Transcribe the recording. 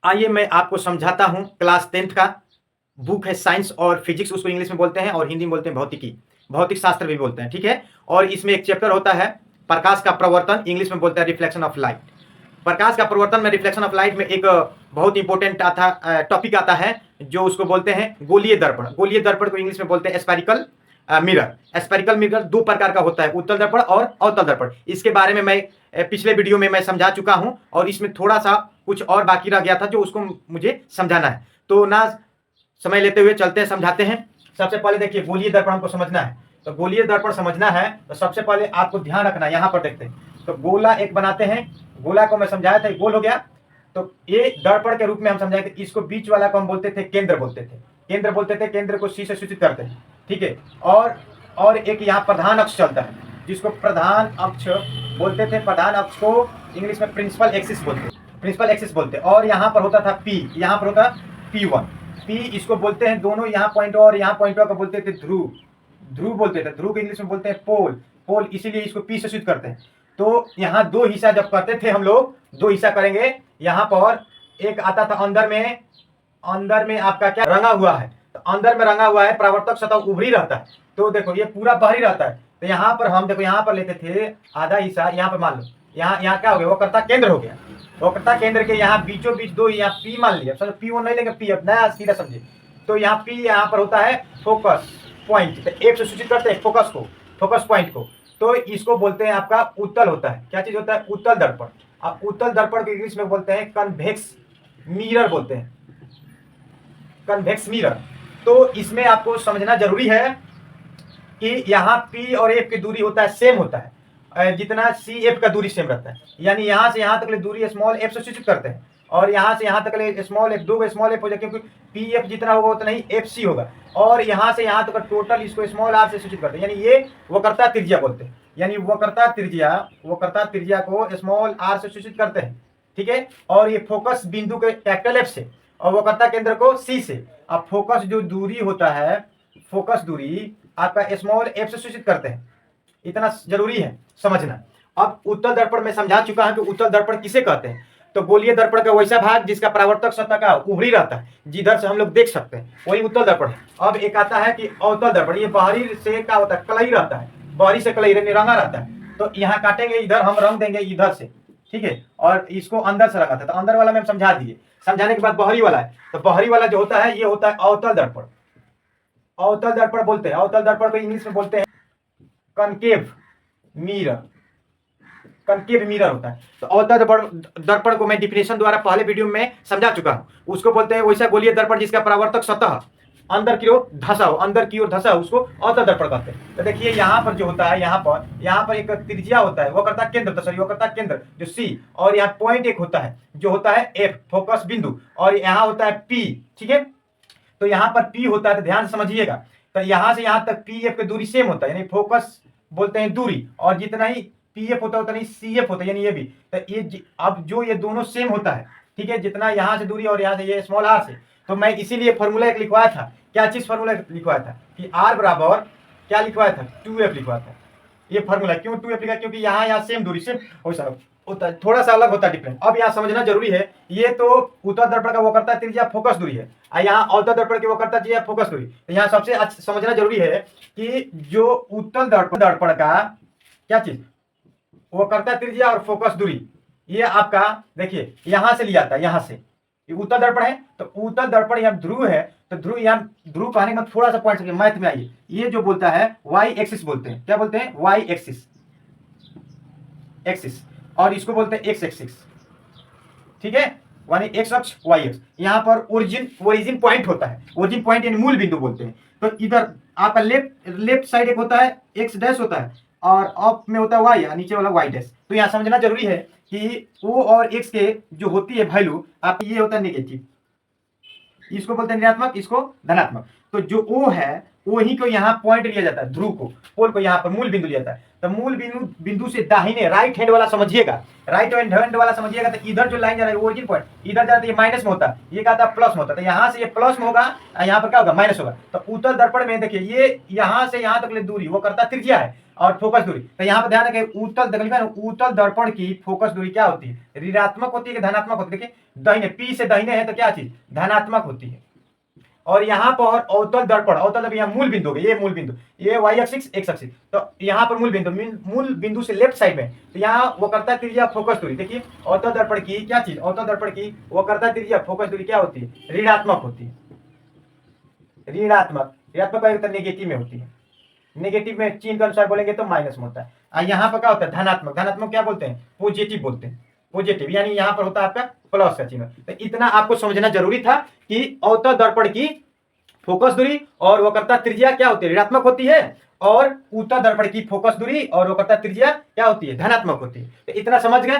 आइए मैं आपको समझाता हूँ। क्लास 10th का बुक है साइंस और फिजिक्स, उसको इंग्लिश में बोलते हैं और हिंदी में बोलते हैं भौतिकी, भौतिक शास्त्र भी बोलते हैं, ठीक है। और इसमें एक चैप्टर होता है प्रकाश का प्रवर्तन, इंग्लिश में बोलते हैं रिफ्लेक्शन ऑफ लाइट। प्रकाश का प्रवर्तन में रिफ्लेक्शन ऑफ लाइट में एक बहुत इंपॉर्टेंट टॉपिक आता है जो उसको बोलते हैं गोलीय दर्पण। गोलीय दर्पण को इंग्लिश में बोलते हैं स्फेरिकल मिरर। स्फेरिकल मिरर दो प्रकार का होता है, उत्तल दर्पण और अवतल दर्पण। इसके बारे में मैं पिछले वीडियो में मैं समझा चुका हूं और इसमें थोड़ा सा कुछ और बाकी रह गया था जो उसको मुझे समझाना है। तो ना समय लेते हुए चलते हैं, समझाते हैं। सबसे पहले देखिए गोलीय दर्पण हमको समझना है। तो गोलीय दर्पण समझना है तो सबसे पहले आपको ध्यान रखना है। यहाँ पर देखते हैं तो गोला एक बनाते हैं, गोला को मैं समझाया था, गोल हो गया। तो ये दर्पण के रूप में हम समझाएंगे। इसको बीच वाला को हम बोलते थे केंद्र बोलते थे, केंद्र बोलते थे, केंद्र को सी से सूचित करते हैं, ठीक है। और एक यहाँ प्रधान अक्ष चलता है जिसको प्रधान अक्ष बोलते थे। प्रधान अक्ष को इंग्लिश में प्रिंसिपल एक्सिस बोलते हैं, प्रिंसिपल एक्सिस बोलते हैं। और यहाँ पर होता था पी, यहाँ पर होता P1, पी इसको बोलते हैं दोनों यहाँ पॉइंट और यहाँ पॉइंट को बोलते थे ध्रुव, ध्रुव बोलते थे। ध्रुव को इंग्लिश में बोलते हैं पोल, पोल इसीलिए इसको पी से सूचित करते हैं। तो यहाँ दो हिस्सा जब करते थे हम लोग, दो हिस्सा करेंगे। यहाँ पर एक आता था अंदर में, अंदर में आपका क्या रंगा हुआ है, तो अंदर में रंगा हुआ है, परावर्तक सतह उभरी रहता है। तो देखो ये पूरा बाहरी रहता है। तो यहाँ पर हम देखो यहाँ पर लेते थे आधा हिस्सा, यहाँ पर मान लो यहाँ क्या हो गया, वक्रता केंद्र हो गया। वक्रता केंद्र के यहाँ बीचों बीच दो, यहाँ पी मान लिया, P1 नहीं लेंगे, पी, अब नया सीधा समझे। तो यहाँ पी यहाँ पर होता है फोकस पॉइंट, तो एक से सूचित करते हैं फोकस को, फोकस पॉइंट को। तो इसको बोलते हैं आपका उत्तल होता है। क्या चीज होता है? उत्तल दर्पण। अब उत्तल दर्पण को इंग्लिश में बोलते हैं कन्वेक्स मिरर बोलते हैं, कन्वेक्स मिरर। तो इसमें आपको समझना जरूरी है कि यहाँ P और F की दूरी होता है सेम होता है, जितना CF का दूरी सेम रहता है। यानी यहाँ से यहाँ तक ले दूरी स्मॉल f से सूचित करते हैं और यहाँ से यहाँ तक ले स्मॉल f, दो स्मॉल f हो जाए क्योंकि PF जितना होगा उतना ही FC होगा। और यहाँ से यहाँ तक टोटल इसको स्मॉल r से सूचित करते हैं, यानी ये वक्रता त्रिज्या बोलते हैं। यानी वक्रता त्रिज्या को स्मॉल r से सूचित करते हैं, ठीक है। और ये फोकस बिंदु के कैपिटल F से और वक्रता केंद्र को C से। अब फोकस जो दूरी होता है, फोकस दूरी आपका स्मॉल f से सूचित करते हैं, इतना जरूरी है समझना। अब उत्तल दर्पण में समझा चुका है कि उत्तल दर्पण किसे कहते हैं। तो गोलीय दर्पण का वैसा भाग जिसका परावर्तक सतह का उभरी रहता है, जिधर से हम लोग देख सकते हैं, वही उत्तल दर्पण है। अब एक आता है कि अवतल दर्पण, ये बाहरी से क्या होता है, कलई रहता है, बाहरी से कलई रंगा रहता है। तो यहाँ काटेंगे, इधर हम रंग देंगे इधर से, ठीक है। और इसको अंदर से रंगा था, तो अंदर वाला में समझा दिए। समझाने के बाद बाहरी वाला है, तो बाहरी वाला जो होता है ये होता है अवतल दर्पण। अवतल दर्पण बोलते हैं, अवतल दर्पण को इंग्लिश में बोलते हैं कनकेव मिरर, कनकेव मिरर होता है। तो अवतल दर्पण को मैं डिफिनेशन द्वारा पहले वीडियो में समझा चुका हूं। उसको बोलते हैं वैसा गोलीय दर्पण जिसका परावर्तक सतह अंदर की ओर धंसा हो, अंदर की ओर धंसा हो, उसको अवतल दर्पण कहते हैं। तो देखिए यहाँ पर जो होता है, यहाँ पर एक त्रिज्या होता है, वक्रता केंद्र, सॉरी वक्रता केंद्र जो C, और यहाँ पॉइंट एक होता है जो होता है F, फोकस बिंदु, और यहाँ होता है P, ठीक है। तो यहाँ पर P होता है, तो ध्यान से समझिएगा। तो यहाँ से यहाँ तक PF की दूरी सेम होता है, यानी फोकस बोलते हैं दूरी, और जितना ही PF होता है उतना ही CF होता है, यानी ये भी। तो ये अब जो ये दोनों सेम होता है, ठीक है, जितना यहाँ से दूरी और यहाँ से ये स्मॉल r से। तो मैं इसीलिए फॉर्मूला एक लिखवाया था। क्या चीज फॉर्मूला लिखवाया था कि r बराबर क्या लिखवाया था, 2f लिखवाया था। ये फॉर्मूला क्यों 2f लिखा, क्योंकि यहाँ सेम दूरी सेम होता है, थोड़ा सा अलग होता है, डिफरेंट। अब यहाँ समझना जरूरी है, ये तो उत्तल दर्पण का वक्रता त्रिज्या फोकस दूरी है, यहाँ अवतल दर्पण की वक्रता त्रिज्या फोकस दूरी। तो यहाँ सबसे समझना जरूरी है कि जो उत्तल दर्पण का क्या चीज, वक्रता त्रिज्या और फोकस दूरी, ये आपका देखिए यहाँ से लिया था, यहाँ से ये उत्तल दर्पण है। तो उत्तल दर्पण यहाँ ध्रुव है, तो ध्रुव यहाँ ध्रुव कहने का थोड़ा सा पॉइंट मैथ में आइए। ये जो बोलता है वाई एक्सिस बोलते हैं, क्या बोलते हैं, वाई एक्सिस, एक्सिस, और इसको बोलते हैं एक्स एक्सिस, ठीक है, यानी एक्स अक्ष वाई अक्ष। यहाँ पर ओरिजिन पॉइंट होता है, ओरिजिन पॉइंट यानी मूल बिंदु बोलते हैं। तो इधर आपका लेफ्ट साइड एक होता है एक्स डैश होता है, और अप में होता है वाई, नीचे वाला वाई डैश। तो यहाँ समझना जरूरी है कि ओ और एक्स के जो होती है वैल्यू, आप ये होता है नेगेटिव, इसको बोलते हैं ऋणात्मक, इसको धनात्मक। तो जो ओ है वो ही को यहाँ पॉइंट लिया जाता है, ध्रुव को, पोल को यहाँ पर मूल बिंदु लिया जाता है। तो मूल बिंदु से दाहिने राइट हैंड वाला समझिएगा, राइट हैंड वाला समझिएगा। तो इधर जो लाइन जा रहा है ओरिजिन पॉइंट, इधर जा रहा है ये माइनस में होता है, ये क्या था प्लस में होता है। तो यहाँ से ये प्लस में होगा, यहाँ पर क्या होगा, माइनस होगा। तो उत्तल दर्पण में देखिए ये यहाँ से यहाँ तक ले दूरी वो करता त्रिज्या है, और फोकस दूरी, तो यहाँ पर ध्यान रखें उत्तल लिखा है ना, उत्तल दर्पण की फोकस दूरी क्या होती है, ऋणात्मक होती है कि धनात्मक होती है। देखिए दाहिने पी से दाहिने है तो क्या चीज धनात्मक होती है। और यहाँ पर अवतल दर्पण, अवतल यहाँ मूल बिंदु हो गए, ये मूल बिंदु, ये वाई एक्सिस एक्स एक्सिस, तो यहाँ पर मूल बिंदु, मूल बिंदु से लेफ्ट साइड में, तो यहाँ वक्रता त्रिज्या फोकस दूरी, देखिए अवतल दर्पण की क्या चीज, अवतल दर्पण की वक्रता त्रिज्या फोकस दूरी क्या होती है, ऋणात्मक होती है। ऋणात्मक, ऋणात्मक नेगेटिव में होती है, नेगेटिव में चिन्ह के अनुसार बोलेंगे तो माइनस में होता है। और यहाँ पर क्या होता है धनात्मक, धनात्मक क्या बोलते हैं, पॉजिटिव बोलते हैं, पॉजिटिव यानी यहाँ पर होता है आपका प्लस का चिन्ह। तो इतना आपको समझना जरूरी था कि अवतल दर्पण की फोकस दूरी और वक्रता त्रिज्या क्या होती है, ऋणात्मक होती है, और उत्तल दर्पण की फोकस दूरी और वक्रता त्रिज्या क्या होती है, धनात्मक होती है। तो इतना समझ गए।